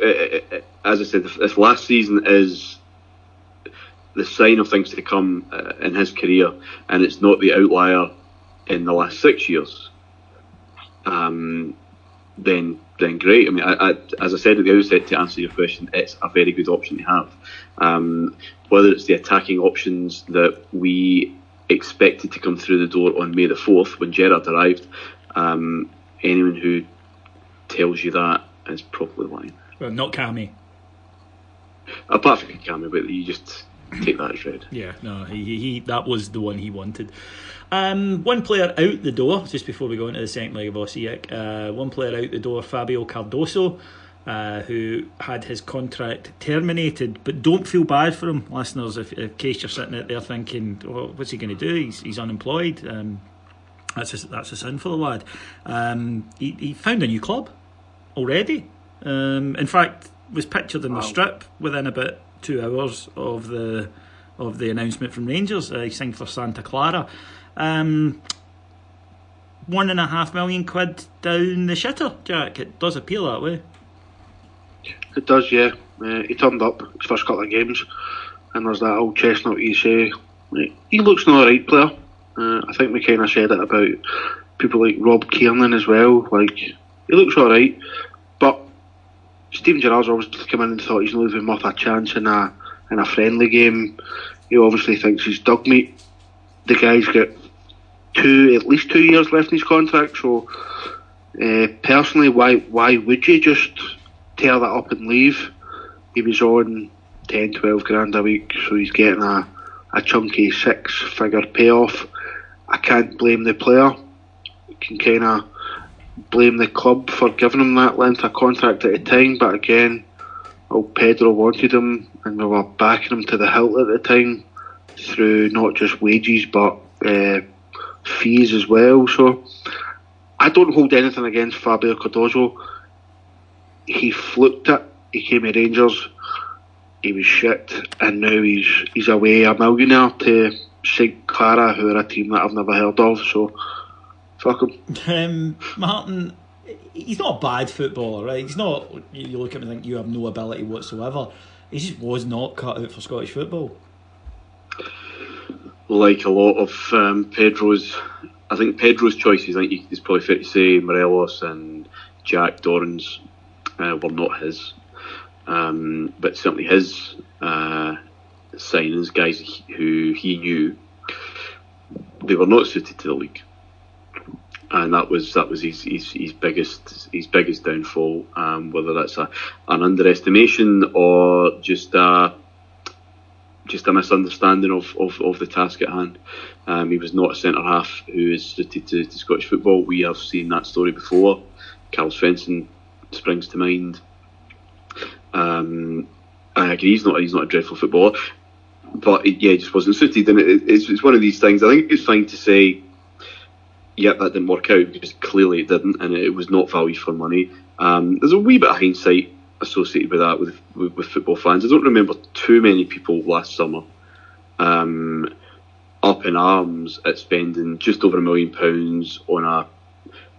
as I said, if last season is the sign of things to come in his career, and it's not the outlier in the last 6 years, then great. I mean, as I said at the outset, to answer your question, it's a very good option to have. Whether it's the attacking options that we expected to come through the door on May the 4th when Gerrard arrived, anyone who tells you that is probably lying.
Well, not Cammy.
Apart from Cammy, but you just take that as read.
Yeah, no, he that was the one he wanted. One player out the door, just before we go into the second leg of Osijek, one player out the door, Fabio Cardoso, who had his contract terminated, but don't feel bad for him, listeners, if in case you're sitting out there thinking, oh, what's he going to do? He's unemployed. That's a sin for the lad. He found a new club already. In fact, was pictured in the strip within about 2 hours of the announcement from Rangers. He signed for Santa Clara. £1.5 million down the shitter, Jack. It does appear that way.
It does, yeah. He turned up his first couple of games, and there's that old chestnut you say, he looks an alright player. I think we kind of said it about people like Rob Kiernan as well. Like, he looks alright, but Steven Gerrard's obviously come in and thought he's not even worth a chance in a friendly game. He obviously thinks he's dug meat. The guy's got at least 2 years left in his contract, so personally, why would you just tear that up and leave? He was on 10-12 grand a week, so he's getting a chunky 6-figure payoff. I can't blame the player. You can kind of blame the club for giving him that length of contract at the time, but again, Pedro wanted him, and we were backing him to the hilt at the time through not just wages but fees as well. So I don't hold anything against Fabio Cardozo. He fluked it. He came to Rangers. He was shit, and now he's away a millionaire to St Clara, who are a team that I've never heard of. So fuck him.
Martyn, he's not a bad footballer, right? He's not. You look at him and think you have no ability whatsoever. He just was not cut out for Scottish football.
Like a lot of Pedro's, I think Pedro's choices, I think it's probably fair to say Morelos and Jack Dorrans were not his. But certainly his signings, guys who he knew, they were not suited to the league, and that was his biggest downfall. Whether that's an underestimation or just a misunderstanding of the task at hand. He was not a centre half who is suited to Scottish football. We have seen that story before. Carl Svensson springs to mind. I agree, he's not a dreadful footballer, but he just wasn't suited, and it's one of these things. I think it's fine to say, that didn't work out, because clearly it didn't, and it was not value for money. There's a wee bit of hindsight associated with that with football fans. I don't remember too many people last summer up in arms at spending just over £1 million on a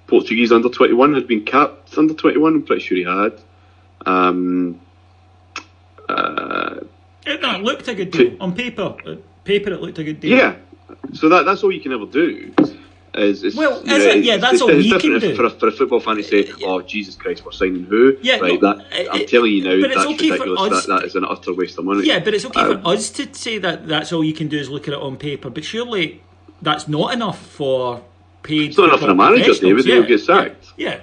Portuguese under-21. Had been capped under-21, I'm pretty sure he had.
It looked a good deal on paper. Paper, it looked a good deal.
Yeah, so that's all you can ever do. That's
all you can do
for a football fan to say, "Oh, Jesus Christ, we're signing who?"
Yeah,
right. I'm telling you now, that's okay ridiculous. That is an utter waste of money.
Yeah, but it's okay for us to say that that's all you can do is look at it on paper. But surely that's not enough for paid.
It's not enough for a manager, David. He'll get sacked.
Yeah.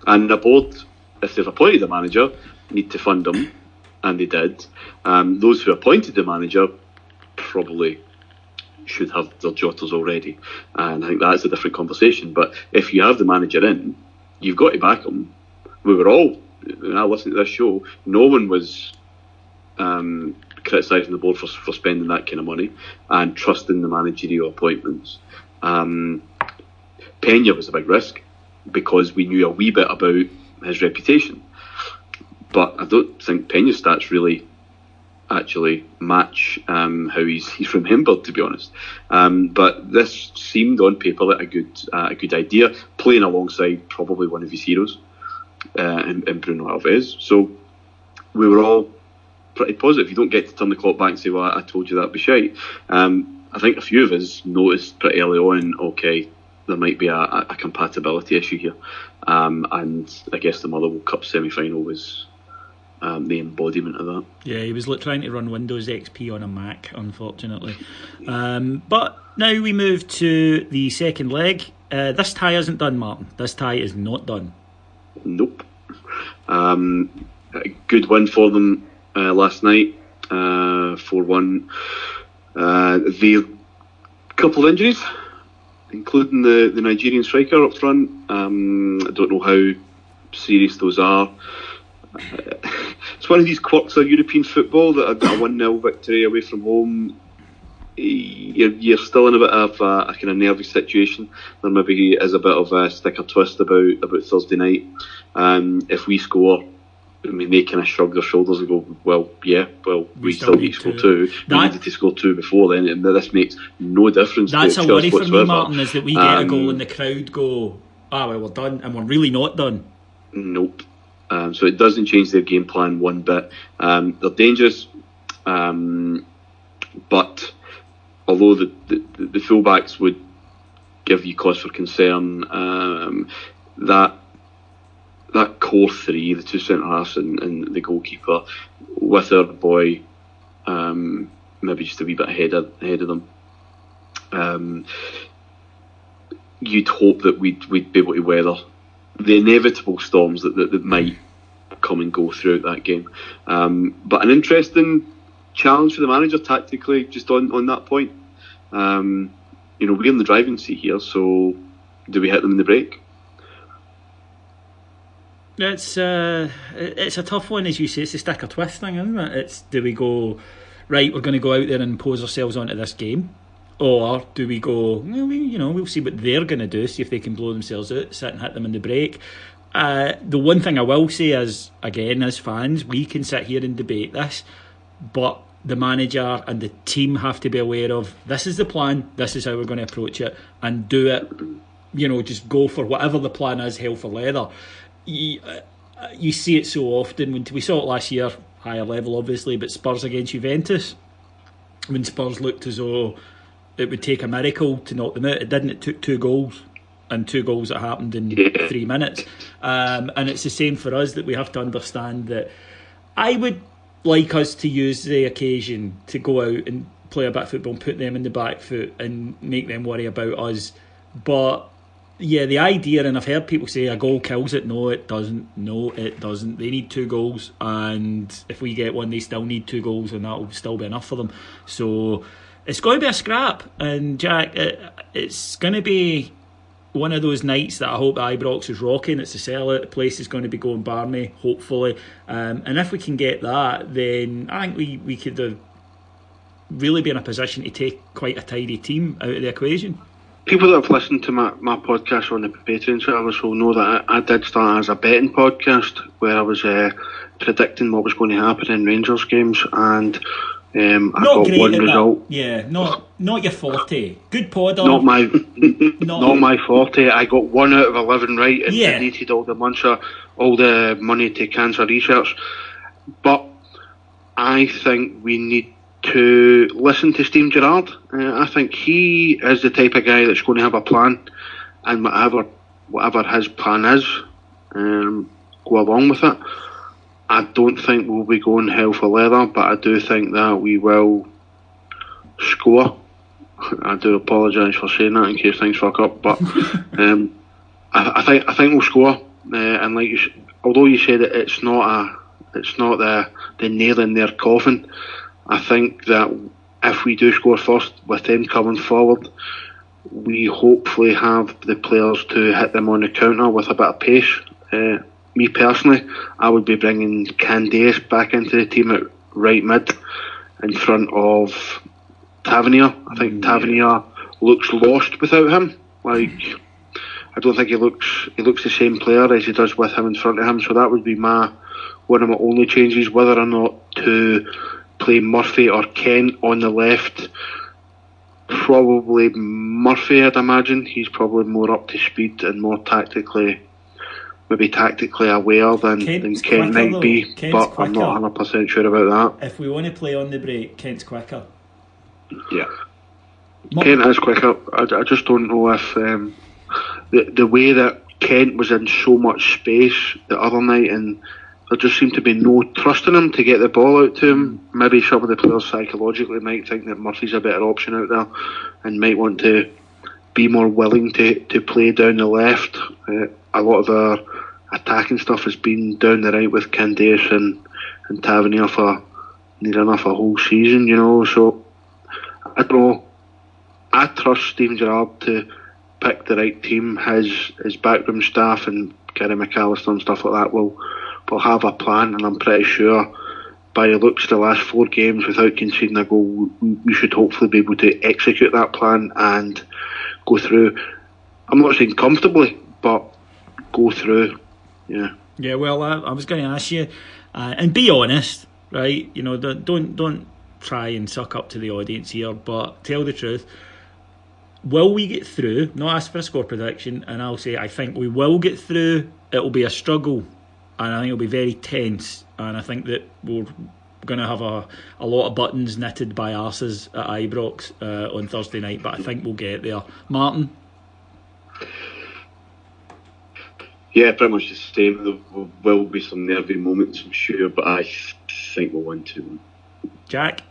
And the board, if they've appointed a manager, need to fund him, and they did. Those who appointed the manager probably should have their jotters already, and I think that's a different conversation. But if you have the manager in, you've got to back him. We were all, when I listened to this show, no one was criticising the board for spending that kind of money and trusting the managerial appointments. Pena was a big risk because we knew a wee bit about his reputation, but I don't think Pena's stats really actually match how he's remembered, to be honest. But this seemed on paper like a good idea, playing alongside probably one of his heroes in Bruno Alves. So we were all pretty positive. You don't get to turn the clock back and say, "Well, I told you that'd be shite." I think a few of us noticed pretty early on, okay, there might be a compatibility issue here, and I guess the Motherwell Cup semi-final was the embodiment of that.
Yeah, he was trying to run Windows XP on a Mac, unfortunately. But now we move to the second leg. This tie isn't done, Martyn. This tie is not done.
Nope. A good win for them last night, 4-1. The couple of injuries, including the Nigerian striker up front. I don't know how serious those are. It's one of these quirks of European football that a 1-0 victory away from home, you're still in a bit of a kind of nervous situation. There maybe is a bit of a sticker twist about Thursday night. If we score, I mean, they kind of shrug their shoulders and go, we still need to score two. We needed to score two before then, and this makes no difference.
That's a worry for me, Martyn, is that we get a goal and the crowd go, well, we're done, and we're really not done.
Nope. So it doesn't change their game plan one bit. They're dangerous, but although the fullbacks would give you cause for concern, that core three, the two centre halves and the goalkeeper, with our boy maybe just a wee bit ahead of them, you'd hope that we'd be able to weather the inevitable storms that might come and go throughout that game. But an interesting challenge for the manager tactically, just on that point. We're in the driving seat here, so do we hit them in the break?
It's a tough one, as you say. It's a stick or twist thing, isn't it? It's, do we go, right, we're going to go out there and impose ourselves onto this game, or do we go, we'll see what they're going to do, see if they can blow themselves out, sit and hit them in the break. The one thing I will say is, again, as fans, we can sit here and debate this, but the manager and the team have to be aware of, this is the plan, this is how we're going to approach it, and do it, just go for whatever the plan is, hell for leather. You see it so often. When we saw it last year, higher level obviously, but Spurs against Juventus, when Spurs looked as though it would take a miracle to knock them out, it didn't. It took 2 goals, and 2 goals that happened in 3 minutes. And it's the same for us, that we have to understand that I would like us to use the occasion to go out and play a bit of football and put them in the back foot and make them worry about us. But yeah, the idea, and I've heard people say a goal kills it. No, it doesn't. They need 2 goals, and if we get one, they still need 2 goals, and that will still be enough for them. So it's going to be a scrap, and Jack, it's going to be one of those nights that I hope Ibrox is rocking. It's a sellout. The place is going to be going Barney, hopefully. And if we can get that, then I think we could really be in a position to take quite a tidy team out of the equation.
People that have listened to my podcast on the Patreon service will know that I did start as a betting podcast where I was predicting what was going to happen in Rangers games, and I got one result.
Yeah, not your forte. Good pod.
Not my forte. I got 1 out of 11 right, and donated all the money to cancer research. But I think we need to listen to Steven Gerrard. I think he is the type of guy that's going to have a plan, and whatever his plan is, go along with it. I don't think we'll be going hell for leather, but I do think that we will score. I do apologise for saying that in case things fuck up, but I think we'll score. And like although you said that it's not the nail in their coffin, I think that if we do score first, with them coming forward, we hopefully have the players to hit them on the counter with a bit of pace. Me personally, I would be bringing Candace back into the team at right mid in front of Tavernier. I think Tavernier looks lost without him. I don't think he looks the same player as he does with him in front of him. So that would be one of my only changes. Whether or not to play Murphy or Kent on the left, probably Murphy, I'd imagine. He's probably more up to speed and more tactically aware than Kent might be, but quicker. I'm not 100% sure about that.
If we want to play on the break, Kent's quicker.
Yeah.
Kent is quicker. I just don't know if the way that Kent was in so much space the other night, and there just seemed to be no trust in him to get the ball out to him. Maybe some of the players psychologically might think that Murphy's a better option out there and might want to be more willing to play down the left. A lot of our attacking stuff has been down the right with Candace and Tavernier for near enough a whole season, so I don't know. I trust Steven Gerrard to pick the right team. His backroom staff and Gary McAllister and stuff like that will have a plan, and I'm pretty sure by the looks of the last 4 games without conceding a goal, we should hopefully be able to execute that plan and go through. I'm not saying comfortably, but go through.
Yeah, well, I was going to ask you, and be honest, right? Don't try and suck up to the audience here, but tell the truth. Will we get through? Not ask for a score prediction, and I'll say I think we will get through. It'll be a struggle, and I think it'll be very tense, and I think that we're going to have a lot of buttons knitted by arses at Ibrox on Thursday night, but I think we'll get there. Martyn?
Yeah, pretty much the same. There will be some nervy moments, I'm sure, but I think we'll win 2-1.
Jack?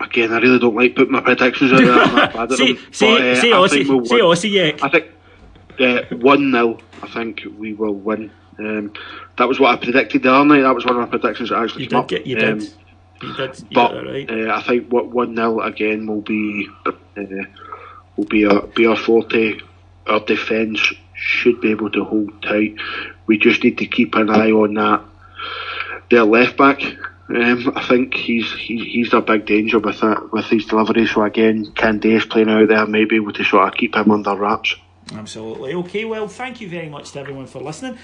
Again, I really don't like putting my predictions out there. I'm not bad at them.
Say Osijek.
I think 1-0. I think we will win. That was what I predicted the other night. That was one of my predictions that actually came up.
You did.
But
right.
I think what 1-0 again will be our forte. Our defence should be able to hold tight. We just need to keep an eye on that. Their left back. I think he's a big danger with his delivery. So again, Candace playing out there may be able to sort of keep him under wraps.
Absolutely. Okay, well, thank you very much to everyone for listening.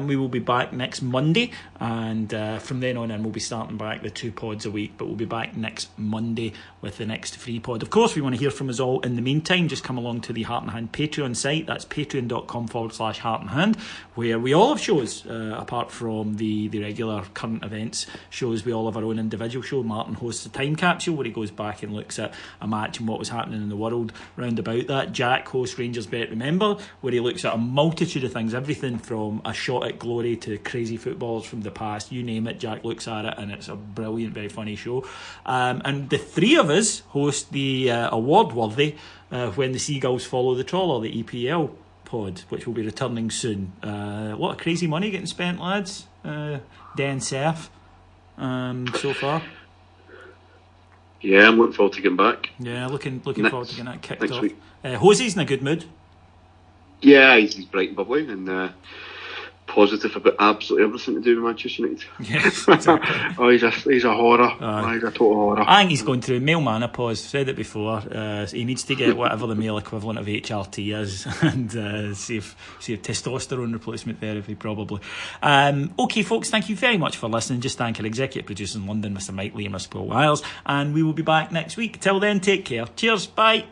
We will be back next Monday, and from then on in we'll be starting back the 2 pods a week, but we'll be back next Monday with the next free pod. Of course, we want to hear from us all. In the meantime, just come along to the Heart and Hand Patreon site. That's patreon.com/Heart and Hand, where we all have shows, apart from the regular current events shows. We all have our own individual show. Martyn hosts a time capsule where he goes back and looks at a match and what was happening in the world round about that. Jack hosts Rangers Bet Remember, where he looks at a multitude of things, everything from a shot at glory to crazy footballers from the past. You name it, Jack looks at it, and it's a brilliant, very funny show. And the 3 of us host the award-worthy When the Seagulls Follow the Trawler, the EPL pod, which will be returning soon. A lot of crazy money getting spent, lads. Dan Surf so far.
Yeah, I'm looking forward to getting back.
Yeah, looking forward to getting that kicked off.
Week.
Josie's in a good mood.
Yeah, he's bright and bubbly and positive about absolutely everything to do with Manchester United.
Yes, exactly.
He's a horror. He's a total horror.
I think he's going through male menopause. Said it before. He needs to get whatever the male equivalent of HRT is, and see if testosterone replacement therapy probably. Okay, folks, thank you very much for listening. Just thank our executive producers in London, Mr. Mike Lee and Mr. Paul Wiles, and we will be back next week. Till then, take care. Cheers. Bye.